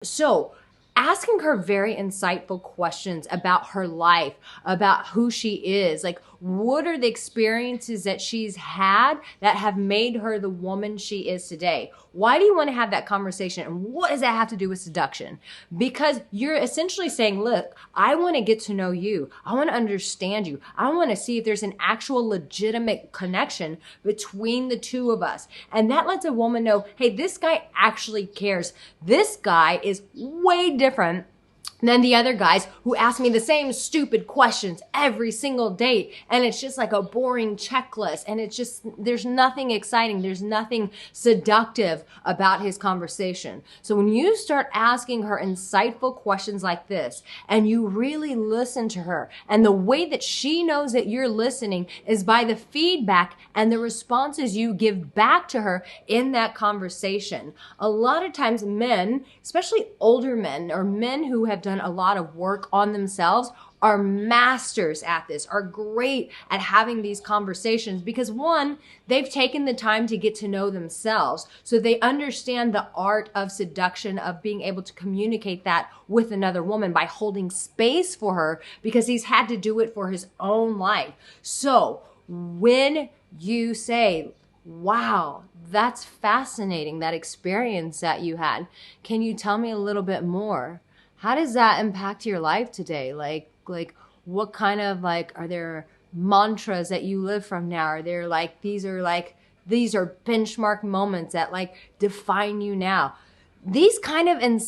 So asking her very insightful questions about her life, about who she is, like what are the experiences that she's had that have made her the woman she is today? Why do you want to have that conversation? And what does that have to do with seduction? Because you're essentially saying, look, I want to get to know you. I want to understand you. I want to see if there's an actual legitimate connection between the two of us. And that lets a woman know, hey, this guy actually cares. This guy is way different than the other guys who ask me the same stupid questions every single date. And it's just like a boring checklist. And it's just, there's nothing exciting. There's nothing seductive about his conversation. So when you start asking her insightful questions like this, and you really listen to her, and the way that she knows that you're listening is by the feedback and the responses you give back to her in that conversation. A lot of times men, especially older men or men who have done a lot of work on themselves, are masters at this, are great at having these conversations because one, they've taken the time to get to know themselves. So they understand the art of seduction, of being able to communicate that with another woman by holding space for her because he's had to do it for his own life. So when you say, wow, that's fascinating, that experience that you had, can you tell me a little bit more? How does that impact your life today? Like what kind of are there mantras that you live from now? Are there these are benchmark moments that define you now? These kind of this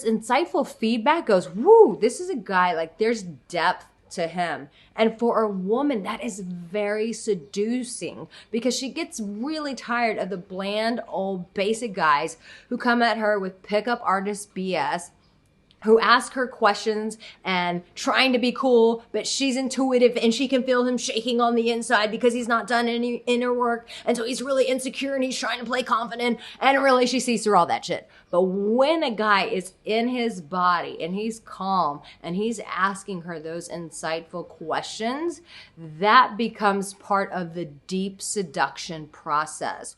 insightful feedback goes, woo, this is a guy, there's depth to him. And for a woman, that is very seducing because she gets really tired of the bland old basic guys who come at her with pickup artist BS, who ask her questions and trying to be cool, but she's intuitive and she can feel him shaking on the inside because he's not done any inner work. And so he's really insecure and he's trying to play confident, and really she sees through all that shit. But when a guy is in his body and he's calm and he's asking her those insightful questions, that becomes part of the deep seduction process.